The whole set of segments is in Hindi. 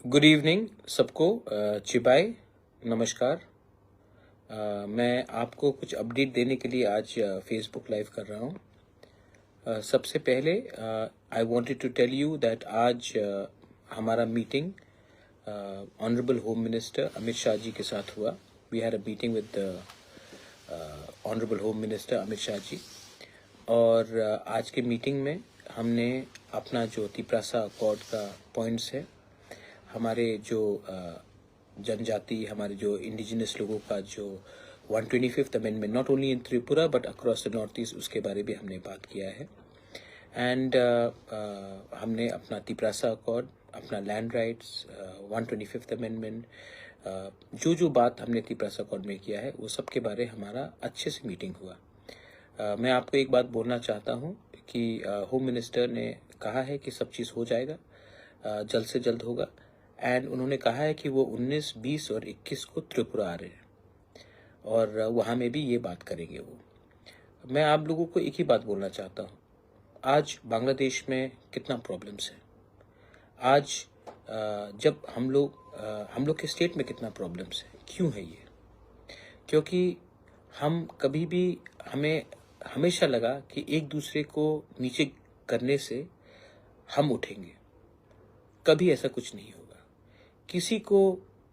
गुड इवनिंग सबको। चिबाई नमस्कार। मैं आपको कुछ अपडेट देने के लिए आज फेसबुक लाइव कर रहा हूँ। सबसे पहले I wanted to tell you that आज हमारा meeting honourable home minister Amit Shah ji के साथ हुआ। We had a meeting with honourable home minister Amit Shah ji, और आज के मीटिंग में हमने अपना जो तिपरासा अकॉर्ड का पॉइंट्स है, हमारे जो जनजाति, हमारे जो इंडिजिनस लोगों का जो 125th amendment not only in Tripura but across the north east, उसके बारे में हमने बात किया है। एंड हमने अपना तिपरासा अकॉर्ड, अपना लैंड राइट्स, 125th अमेंडमेंट, जो बात हमने तिपरासा अकॉर्ड में किया है वो सब के बारे हमारा अच्छे से मीटिंग हुआ। मैं आपको एक बात बोलना चाहता हूँ कि होम मिनिस्टर ने कहा है कि सब चीज़ हो जाएगा, जल्द से जल्द होगा। एंड उन्होंने कहा है कि वो 19, 20 और 21 को त्रिपुरा आ रहे हैं और वहाँ में भी ये बात करेंगे वो। मैं आप लोगों को एक ही बात बोलना चाहता हूँ, आज बांग्लादेश में कितना प्रॉब्लम्स है। आज जब हम लोग के स्टेट में कितना प्रॉब्लम्स है। क्यों है ये? क्योंकि हमें हमेशा लगा कि एक दूसरे को नीचे करने से हम उठेंगे। कभी ऐसा कुछ नहीं होगा। किसी को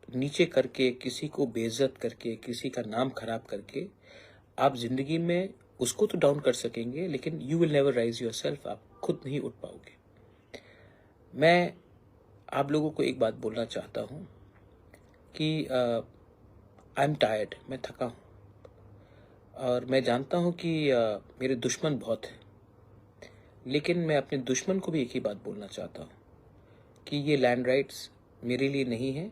नीचे करके, किसी को बेइज्जत करके, किसी का नाम खराब करके आप जिंदगी में उसको तो डाउन कर सकेंगे, लेकिन you will never rise yourself. आप खुद नहीं उठ पाओगे। मैं आप लोगों को एक बात बोलना चाहता हूँ कि आई एम टायर्ड, मैं थका हूँ और मैं जानता हूँ कि मेरे दुश्मन बहुत हैं, लेकिन मैं अपने दुश्मन को भी एक ही बात बोलना चाहता हूँ कि ये लैंड राइट्स मेरे लिए नहीं है,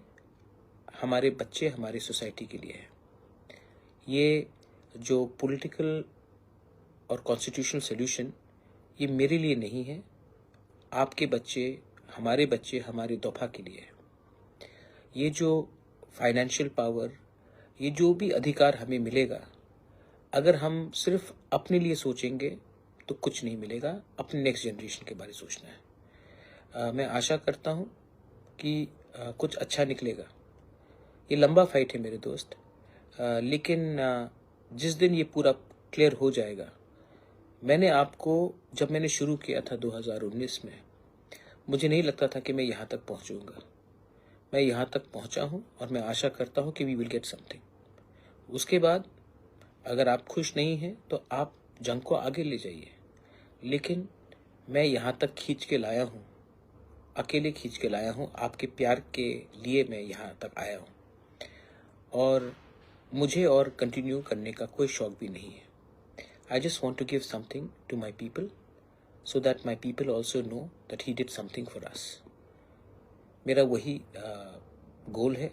हमारे बच्चे, हमारी सोसाइटी के लिए है। ये जो पॉलिटिकल और कॉन्स्टिट्यूशनल सॉल्यूशन, ये मेरे लिए नहीं है, आपके बच्चे, हमारे दोफा के लिए है। ये जो फाइनेंशियल पावर, ये जो भी अधिकार हमें मिलेगा, अगर हम सिर्फ अपने लिए सोचेंगे तो कुछ नहीं मिलेगा। अपने नेक्स्ट जनरेशन के बारे में सोचना है। मैं आशा करता हूँ कि कुछ अच्छा निकलेगा। ये लंबा फाइट है मेरे दोस्त, लेकिन जिस दिन ये पूरा क्लियर हो जाएगा, जब मैंने शुरू किया था 2019 में, मुझे नहीं लगता था कि मैं यहाँ तक पहुँचूँगा। मैं यहाँ तक पहुँचा हूँ और मैं आशा करता हूँ कि वी विल गेट समथिंग। उसके बाद अगर आप खुश नहीं हैं तो आप जंग को आगे ले जाइए, लेकिन मैं यहाँ तक खींच के लाया हूँ, अकेले खींच के लाया हूँ। आपके प्यार के लिए मैं यहाँ तक आया हूँ और मुझे और कंटिन्यू करने का कोई शौक भी नहीं है। I just want to give something to my people so that my people also know that he did something for us. मेरा वही गोल है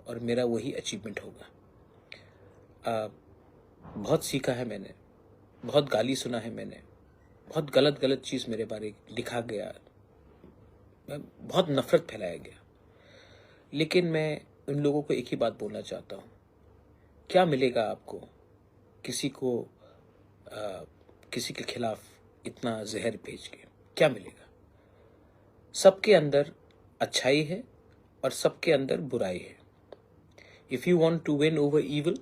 और मेरा वही अचीवमेंट होगा। बहुत सीखा है मैंने, बहुत गाली सुना है मैंने, बहुत गलत चीज़ मेरे बारे लिखा गया, बहुत नफरत फैलाया गया, लेकिन मैं उन लोगों को एक ही बात बोलना चाहता हूँ, क्या मिलेगा आपको किसी के खिलाफ इतना जहर भेज के? क्या मिलेगा? सबके अंदर अच्छाई है और सबके अंदर बुराई है। If you want to win over evil,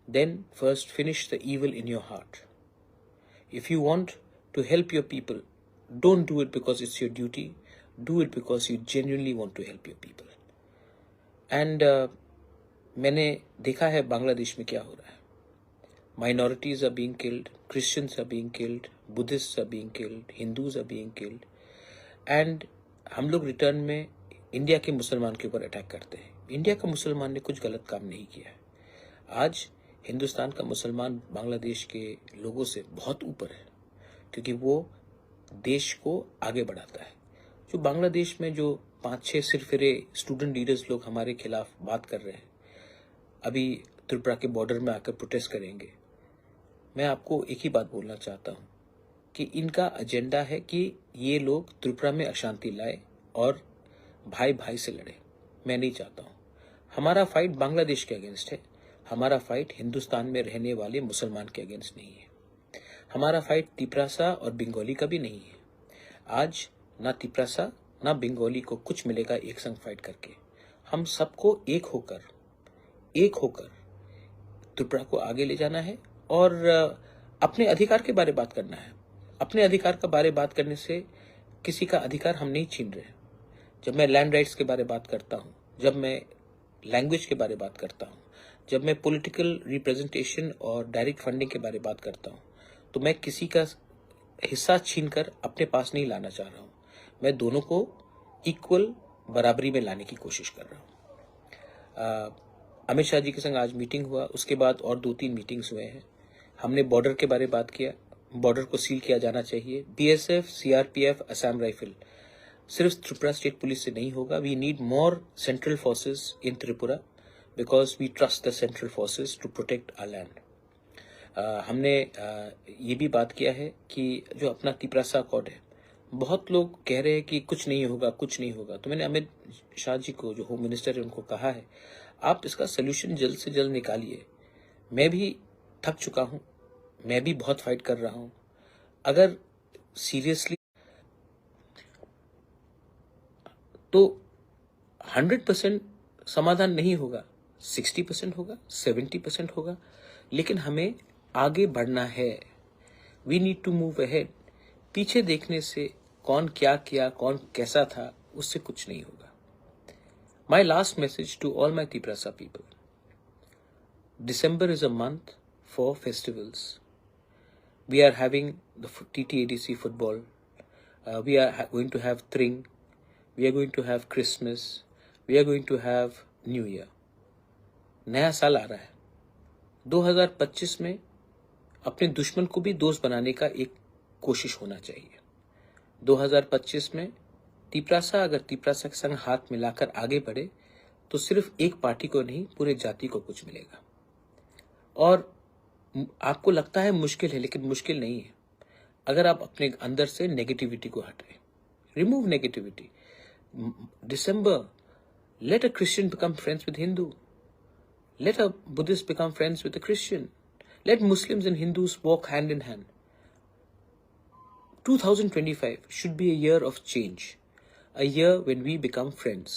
then first finish the evil in your heart. If you want to help your people, don't do it because it's your duty. Do it because you genuinely want to help your people. And मैंने देखा है बांग्लादेश में क्या हो रहा है। Minorities are being killed, Christians are being killed, Buddhists are being killed, Hindus are being killed. And हम लोग रिटर्न में इंडिया के मुसलमान के ऊपर अटैक करते हैं। इंडिया का मुसलमान ने कुछ गलत काम नहीं किया है। आज हिंदुस्तान का मुसलमान बांग्लादेश के लोगों से बहुत ऊपर है, क्योंकि वो देश को आगे बढ़ाता है। जो बांग्लादेश में जो 5-6 सिरफिरे स्टूडेंट लीडर्स लोग हमारे खिलाफ बात कर रहे हैं, अभी त्रिपुरा के बॉर्डर में आकर प्रोटेस्ट करेंगे, मैं आपको एक ही बात बोलना चाहता हूँ कि इनका एजेंडा है कि ये लोग त्रिपुरा में अशांति लाए और भाई भाई से लड़े। मैं नहीं चाहता हूँ। हमारा फाइट बांग्लादेश के अगेंस्ट है, हमारा फाइट हिंदुस्तान में रहने वाले मुसलमान के अगेंस्ट नहीं है। हमारा फाइट तिपरासा और बंगाली का भी नहीं है। आज ना तिपरासा ना बंगाली को कुछ मिलेगा एक संग फाइट करके। हम सबको एक होकर त्रिपुरा को आगे ले जाना है और अपने अधिकार के बारे बात करना है। अपने अधिकार के बारे बात करने से किसी का अधिकार हम नहीं छीन रहे। जब मैं लैंड राइट्स के बारे बात करता हूँ, जब मैं लैंग्वेज के बारे बात करता हूँ, जब मैं पॉलिटिकल रिप्रेजेंटेशन और डायरेक्ट फंडिंग के बारे बात करता हूँ, तो मैं किसी का हिस्सा छीनकर अपने पास नहीं लाना चाह रहा हूँ। मैं दोनों को इक्वल बराबरी में लाने की कोशिश कर रहा हूँ। अमित शाह जी के संग आज मीटिंग हुआ, उसके बाद और 2-3 मीटिंग्स हुए हैं। हमने बॉर्डर के बारे बात किया, बॉर्डर को सील किया जाना चाहिए। बीएसएफ, सीआरपीएफ, असम राइफल सिर्फ त्रिपुरा स्टेट पुलिस से नहीं होगा। We need more central forces in Tripura because we trust the central forces to protect our land. हमने ये भी बात किया है कि जो अपना तिपरासा अकॉर्ड है, बहुत लोग कह रहे हैं कि कुछ नहीं होगा। तो मैंने अमित शाह जी को, जो होम मिनिस्टर है, उनको कहा है आप इसका सोल्यूशन जल्द से जल्द निकालिए। मैं भी थक चुका हूं, मैं भी बहुत फाइट कर रहा हूं। अगर सीरियसली तो 100% समाधान नहीं होगा, 60% होगा, 70% होगा, लेकिन हमें आगे बढ़ना है। We need to move ahead. पीछे देखने से कौन क्या किया, कौन कैसा था, उससे कुछ नहीं होगा। My last message to all my Tiprasa people. December is a month for festivals. We are having the TTADC football. We are going to have Tring. We are going to have Christmas. We are going to have New Year. नया साल आ रहा है। 2025 में अपने दुश्मन को भी दोस्त बनाने का एक कोशिश होना चाहिए। 2025 में तिपरासा अगर तिपरासा के संग हाथ मिलाकर आगे बढ़े तो सिर्फ एक पार्टी को नहीं, पूरे जाति को कुछ मिलेगा। और आपको लगता है मुश्किल है, लेकिन मुश्किल नहीं है। अगर आप अपने अंदर से नेगेटिविटी को हटाएं, remove negativity. December, let a Christian become friends with Hindu, let a Buddhist become friends with a Christian, let Muslims and Hindus walk hand in hand. 2025 should be a year of change, a year when we become friends.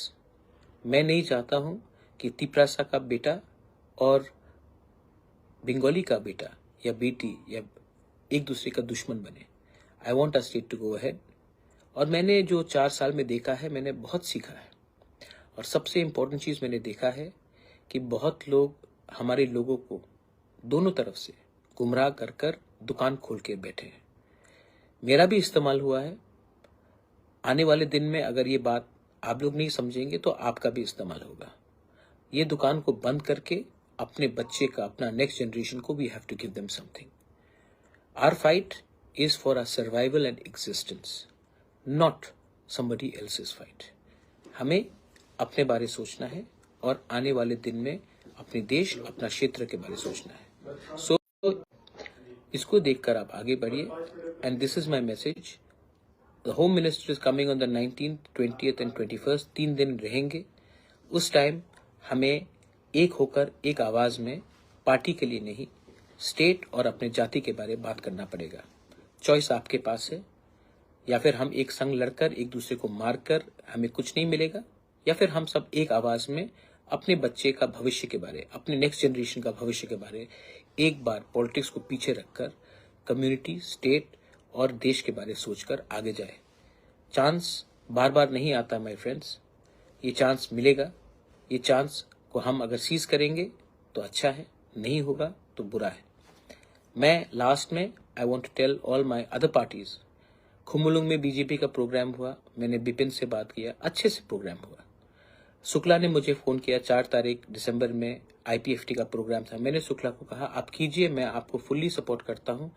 मैं नहीं चाहता हूं कि तिपरासा का बेटा और बंगाली का बेटा या बेटी या एक दूसरे का दुश्मन बने। I want our state to go ahead. और मैंने जो 4 साल में देखा है, मैंने बहुत सीखा है। और सबसे इम्पोर्टेंट चीज मैंने देखा है कि बहुत लोग हमारे लोगों को दोनों तरफ से गुमराह कर कर दुकान खोल के बैठे हैं। मेरा भी इस्तेमाल हुआ है। आने वाले दिन में अगर ये बात आप लोग नहीं समझेंगे तो आपका भी इस्तेमाल होगा। ये दुकान को बंद करके अपने बच्चे का, अपना नेक्स्ट जनरेशन को we have to give them something. Our fight is for our survival and existence, not somebody else's fight. हमें अपने बारे सोचना है और आने वाले दिन में अपने देश, अपना क्षेत्र के बारे सोचना है। सो इसको देखकर आप आगे बढ़िए। And this is my message. The home minister is coming on the 19th, 20th and 21st। 3 दिन रहेंगे। उस टाइम हमें एक होकर एक आवाज में, पार्टी के लिए नहीं, स्टेट और अपने जाति के बारे में बात करना पड़ेगा। चॉइस आपके पास है। या फिर हम एक संग लड़कर एक दूसरे को मारकर हमें कुछ नहीं मिलेगा, या फिर हम सब एक आवाज में अपने बच्चे का भविष्य के बारे, अपने नेक्स्ट जनरेशन का भविष्य के बारे एक बार पॉलिटिक्स को पीछे रखकर कम्युनिटी, स्टेट और देश के बारे सोचकर आगे जाए। चांस बार बार नहीं आता माय फ्रेंड्स, ये चांस मिलेगा। ये चांस को हम अगर सीज करेंगे तो अच्छा है, नहीं होगा तो बुरा है। मैं लास्ट में I want to tell all my other parties. Khumulwng में बीजेपी का प्रोग्राम हुआ, मैंने बिपिन से बात किया, अच्छे से प्रोग्राम हुआ। शुक्ला ने मुझे फोन किया, 4 तारीख दिसंबर में आईपीएफटी का प्रोग्राम था। मैंने शुक्ला को कहा आप कीजिए, मैं आपको फुल्ली सपोर्ट करता हूं,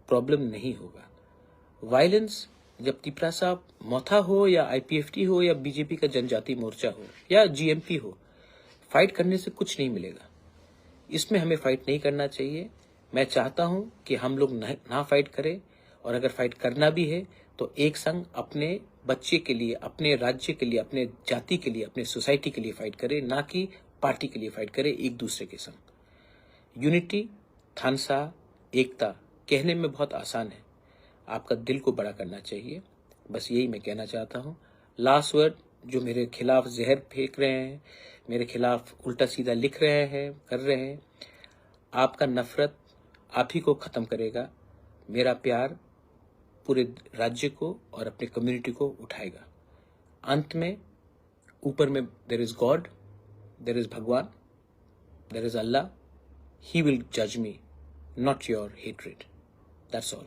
प्रॉब्लम नहीं होगा। वायलेंस जब तिपरासा मोथा हो या आईपीएफटी हो या बीजेपी का जनजाति मोर्चा हो या जीएमपी हो, फाइट करने से कुछ नहीं मिलेगा। इसमें हमें फाइट नहीं करना चाहिए। मैं चाहता हूं कि हम लोग ना फाइट करें, और अगर फाइट करना भी है तो एक संग अपने बच्चे के लिए, अपने राज्य के लिए, अपने जाति के लिए, अपने सोसाइटी के लिए फाइट करें, ना कि पार्टी के लिए फाइट करें एक दूसरे के संग। यूनिटी, थानसा, एकता कहने में बहुत आसान है, आपका दिल को बड़ा करना चाहिए। बस यही मैं कहना चाहता हूं। लास्ट वर्ड, जो मेरे खिलाफ जहर फेंक रहे हैं, मेरे खिलाफ उल्टा सीधा लिख रहे हैं, कर रहे हैं, आपका नफरत आप ही को ख़त्म करेगा। मेरा प्यार पूरे राज्य को और अपने कम्युनिटी को उठाएगा। अंत में ऊपर में there is God, there is Bhagwan, there is Allah. He will जज me, not your hatred. That's all.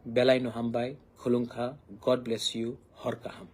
बेलाई नो हम बाय खुलुंग खा। God bless you. हर का हम।